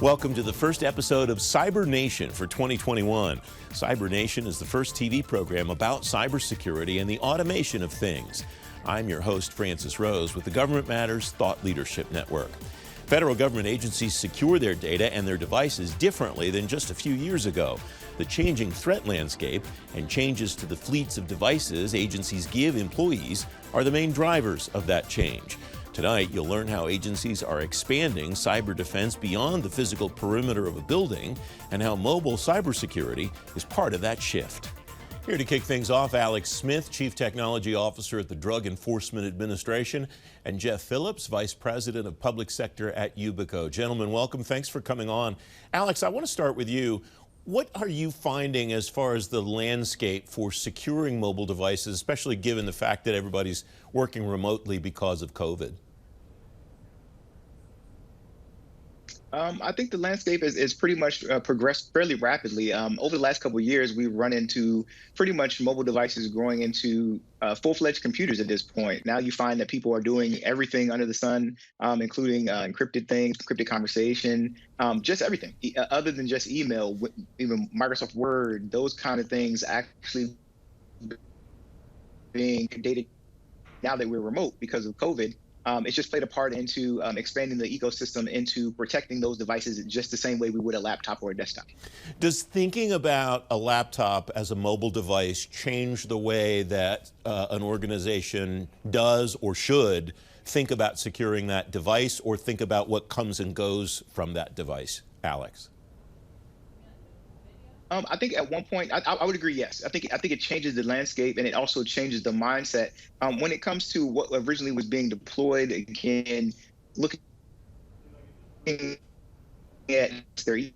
Welcome to the first episode of Cyber Nation for 2021. Cyber Nation is the first TV program about cybersecurity and the automation of things. I'm your host, Francis Rose, with the Government Matters Thought Leadership Network. Federal government agencies secure their data and their devices differently than just a few years ago. The changing threat landscape and changes to the fleets of devices agencies give employees are the main drivers of that change. Tonight, you'll learn how agencies are expanding cyber defense beyond the physical perimeter of a building and how mobile cybersecurity is part of that shift. Here to kick things off, Alex Smith, Chief Technology Officer at the Drug Enforcement Administration, and Jeff Phillips, Vice President of Public Sector at Yubico. Gentlemen, welcome. Thanks for coming on. Alex, I want to start with you. What are you finding as far as the landscape for securing mobile devices, especially given the fact that everybody's working remotely because of COVID? I think the landscape is pretty much progressed fairly rapidly. Over the last couple of years, we've run into pretty much mobile devices growing into full-fledged computers at this point. Now you find that people are doing everything under the sun, including encrypted things, encrypted conversation, just everything, other than just email, even Microsoft Word, those kind of things actually being dated now that we're remote because of COVID. It's just played a part into expanding the ecosystem into protecting those devices just the same way we would a laptop or a desktop. Does thinking about a laptop as a mobile device change the way that an organization does or should think about securing that device or think about what comes and goes from that device? Alex? I think at one point, I would agree, yes. I think it changes the landscape and it also changes the mindset. When it comes to what originally was being deployed, again, looking at their email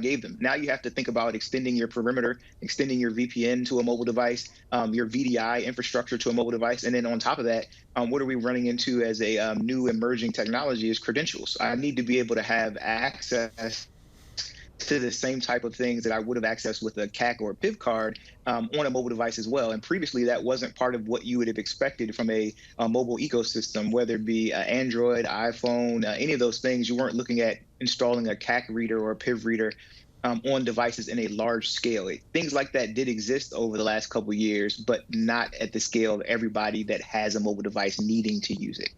gave them. Now you have to think about extending your perimeter, extending your VPN to a mobile device, your VDI infrastructure to a mobile device. And then on top of that, what are we running into as a new emerging technology is credentials. I need to be able to have access to the same type of things that I would have accessed with a CAC or a PIV card on a mobile device as well. And previously, that wasn't part of what you would have expected from a mobile ecosystem, whether it be Android, iPhone, any of those things. You weren't looking at installing a CAC reader or a PIV reader on devices in a large scale. Things like that did exist over the last couple of years, but not at the scale of everybody that has a mobile device needing to use it.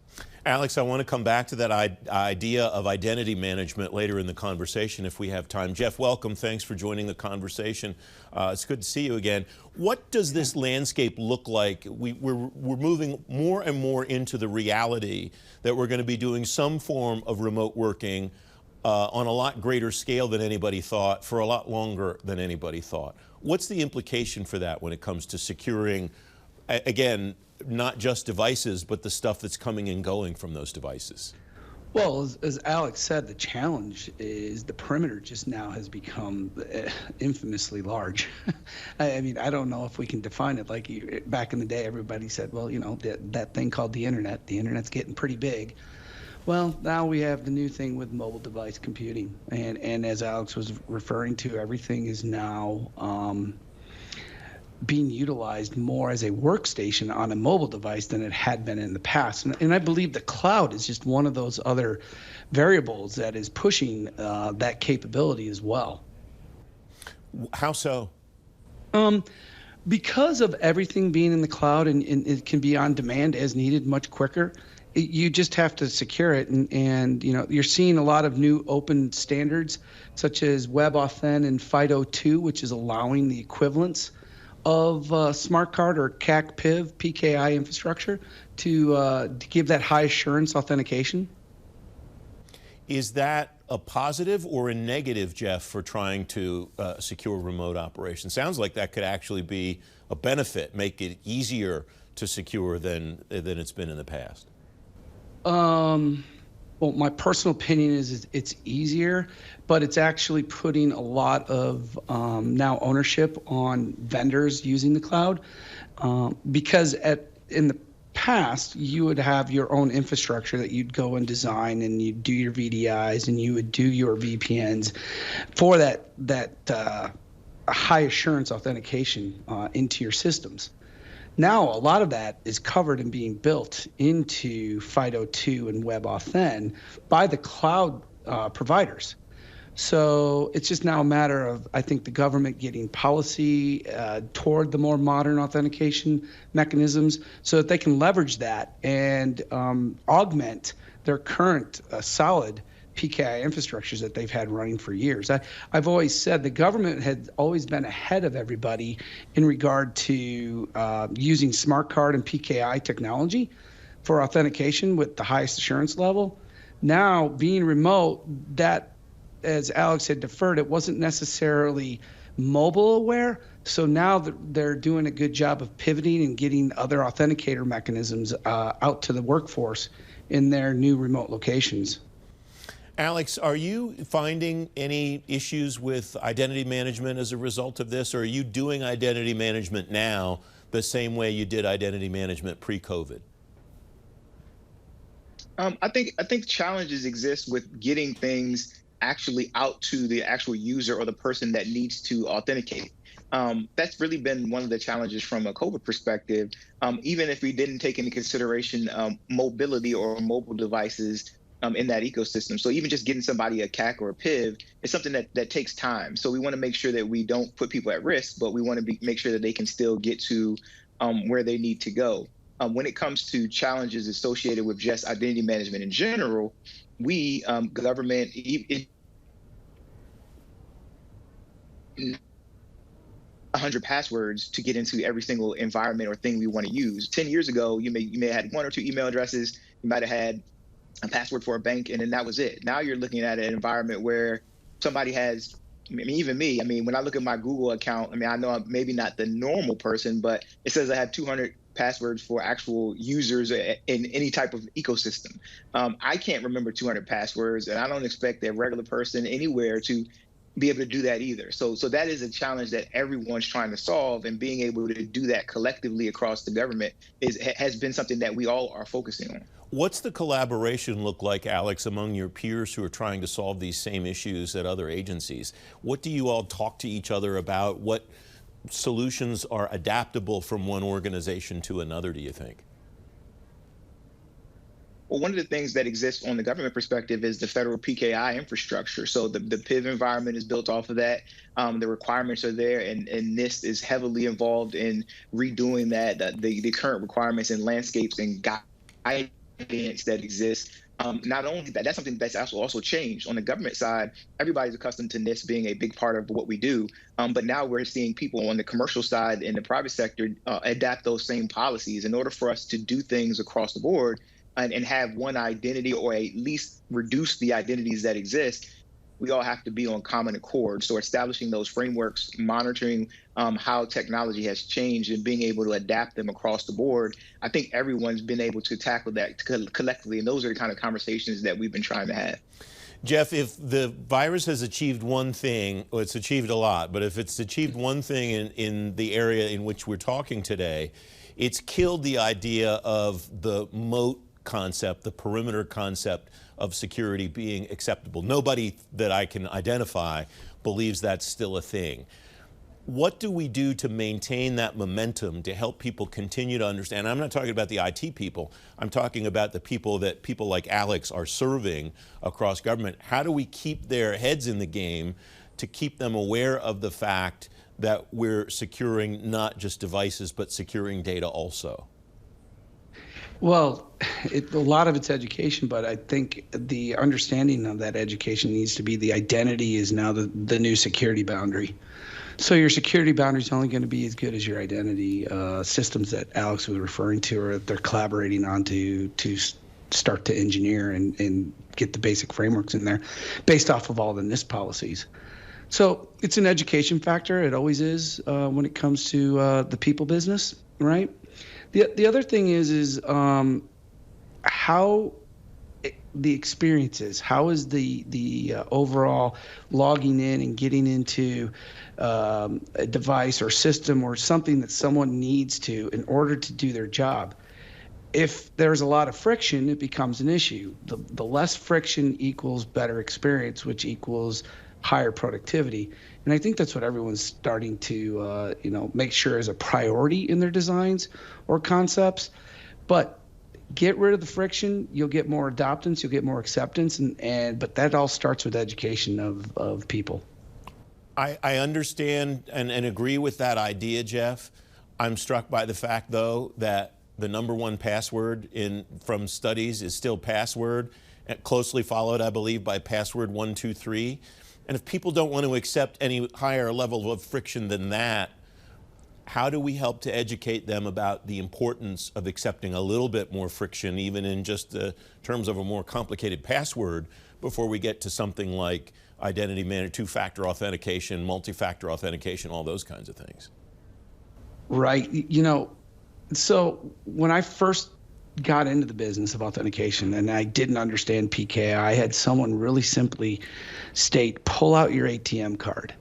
Alex, I want to come back to that idea of identity management later in the conversation if we have time. Jeff, welcome. Thanks for joining the conversation. It's good to see you again. What does this landscape look like? We're moving more and more into the reality that we're going to be doing some form of remote working on a lot greater scale than anybody thought, for a lot longer than anybody thought. What's the implication for that when it comes to securing, again, not just devices, but the stuff that's coming and going from those devices? Well, as Alex said, the challenge is the perimeter just now has become infamously large. I mean, I don't know if we can define it like back in the day, everybody said, well, you know, that thing called the internet's getting pretty big. Well, now we have the new thing with mobile device computing. And as Alex was referring to, everything is now being utilized more as a workstation on a mobile device than it had been in the past. And I believe the cloud is just one of those other variables that is pushing that capability as well. How so? Because of everything being in the cloud and it can be on demand as needed much quicker, you just have to secure it. And you know, you're seeing a lot of new open standards such as WebAuthn and FIDO2, which is allowing the equivalence of smart card or CAC PIV PKI infrastructure to give that high assurance authentication. Is that a positive or a negative, Jeff, for trying to secure remote operations? Sounds like that could actually be a benefit, make it easier to secure than it's been in the past. Well, my personal opinion is it's easier, but it's actually putting a lot of now ownership on vendors using the cloud, because in the past you would have your own infrastructure that you'd go and design, and you'd do your VDIs and you would do your VPNs for that high assurance authentication into your systems. Now, a lot of that is covered and being built into FIDO2 and WebAuthn by the cloud providers. So it's just now a matter of, I think, the government getting policy toward the more modern authentication mechanisms so that they can leverage that and augment their current solid PKI infrastructures that they've had running for years. I've always said the government had always been ahead of everybody in regard to using smart card and PKI technology for authentication with the highest assurance level. Now, being remote, that, as Alex had deferred, it wasn't necessarily mobile aware. So now they're doing a good job of pivoting and getting other authenticator mechanisms out to the workforce in their new remote locations. Alex, are you finding any issues with identity management as a result of this, or are you doing identity management now the same way you did identity management pre-COVID? I think challenges exist with getting things actually out to the actual user or the person that needs to authenticate. That's really been one of the challenges from a COVID perspective. Even if we didn't take into consideration mobility or mobile devices in that ecosystem. So even just getting somebody a CAC or a PIV is something that takes time. So we want to make sure that we don't put people at risk, but we want to make sure that they can still get to where they need to go. When it comes to challenges associated with just identity management in general, we, government, 100 passwords to get into every single environment or thing we want to use. 10 years ago, you may have had 1 or 2 email addresses, you might have had a password for a bank, and then that was it. Now you're looking at an environment where somebody has, even me, when I look at my Google account, I know I'm maybe not the normal person, but it says I have 200 passwords for actual users in any type of ecosystem. I can't remember 200 passwords, and I don't expect a regular person anywhere to be able to do that either. So that is a challenge that everyone's trying to solve, and being able to do that collectively across the government has been something that we all are focusing on. What's the collaboration look like, Alex, among your peers who are trying to solve these same issues at other agencies? What do you all talk to each other about? What solutions are adaptable from one organization to another, do you think? Well, one of the things that exists on the government perspective is the federal PKI infrastructure. So the PIV environment is built off of that. The requirements are there, and NIST is heavily involved in redoing that, the current requirements and landscapes and guidance that exist. Not only that, that's something that's also changed. On the government side, everybody's accustomed to NIST being a big part of what we do. But now we're seeing people on the commercial side in the private sector adapt those same policies in order for us to do things across the board and have one identity, or at least reduce the identities that exist. We all have to be on common accord. So establishing those frameworks, monitoring how technology has changed, and being able to adapt them across the board. I think everyone's been able to tackle that collectively, and those are the kind of conversations that we've been trying to have. Jeff, if the virus has achieved one thing, well, it's achieved a lot, but if it's achieved one thing in the area in which we're talking today, it's killed the idea of the moat concept, the perimeter concept of security being acceptable. Nobody that I can identify believes that's still a thing. What do we do to maintain that momentum to help people continue to understand? I'm not talking about the IT people. I'm talking about the people that people like Alex are serving across government. How do we keep their heads in the game to keep them aware of the fact that we're securing not just devices, but securing data also? Well, a lot of it's education, but I think the understanding of that education needs to be the identity is now the new security boundary. So your security boundary is only going to be as good as your identity. Systems that Alex was referring to, or that they're collaborating on to start to engineer and get the basic frameworks in there based off of all the NIST policies. So it's an education factor. It always is when it comes to the people business, right? The other thing is how the experience is. How is the overall logging in and getting into a device or system or something that someone needs to in order to do their job? If there's a lot of friction, it becomes an issue. The less friction equals better experience, which equals higher productivity. And I think that's what everyone's starting to make sure is a priority in their designs or concepts. But get rid of the friction, you'll get more adoptance, you'll get more acceptance, but that all starts with education of people. I understand and agree with that idea, Jeff. I'm struck by the fact, though, that the #1 password from studies is still password, closely followed, I believe, by password 123. And if people don't want to accept any higher level of friction than that, how do we help to educate them about the importance of accepting a little bit more friction, even in just the terms of a more complicated password, before we get to something like identity management, two-factor authentication, multi-factor authentication, all those kinds of things? Right. So when I first got into the business of authentication and I didn't understand PKI, I had someone really simply state, pull out your ATM card.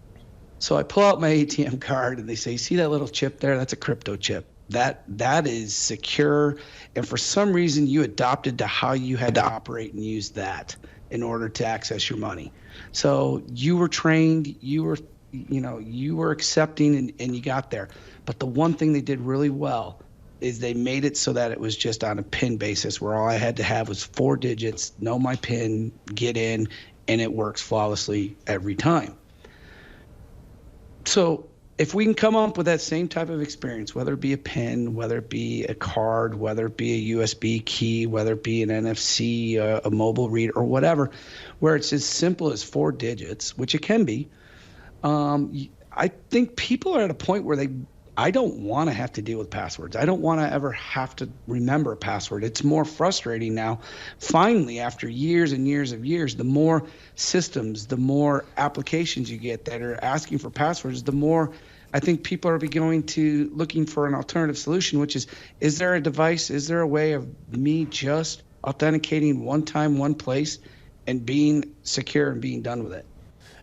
So I pull out my ATM card and they say, see that little chip there? That's a crypto chip. That is secure. And for some reason you adopted to how you had to operate and use that in order to access your money. So you were trained, you were accepting and you got there. But the one thing they did really well is they made it so that it was just on a PIN basis, where all I had to have was 4 digits, know my PIN, get in, and it works flawlessly every time. So if we can come up with that same type of experience, whether it be a PIN, whether it be a card, whether it be a USB key, whether it be an NFC, a mobile reader, or whatever, where it's as simple as 4 digits, which it can be, I think people are at a point where I don't want to have to deal with passwords. I don't want to ever have to remember a password. It's more frustrating now. Finally, after years and years of years, the more systems, the more applications you get that are asking for passwords, the more I think people are going to looking for an alternative solution, which is there a device, is there a way of me just authenticating one time, one place, and being secure and being done with it?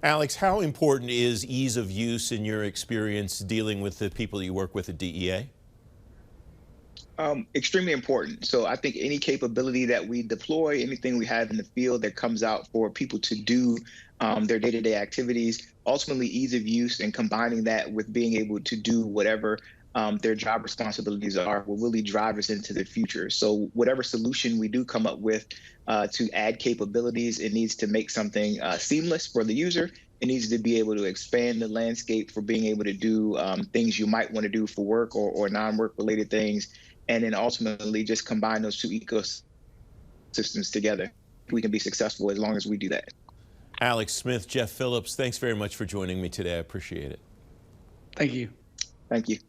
Alex, how important is ease of use in your experience dealing with the people you work with at DEA? Extremely important. So I think any capability that we deploy, anything we have in the field that comes out for people to do their day-to-day activities, ultimately ease of use and combining that with being able to do whatever their job responsibilities are will really drive us into the future. So whatever solution we do come up with to add capabilities, it needs to make something seamless for the user. It needs to be able to expand the landscape for being able to do things you might want to do for work or non-work related things. And then ultimately just combine those two ecosystems together. We can be successful as long as we do that. Alex Smith, Jeff Phillips, thanks very much for joining me today. I appreciate it. Thank you. Thank you.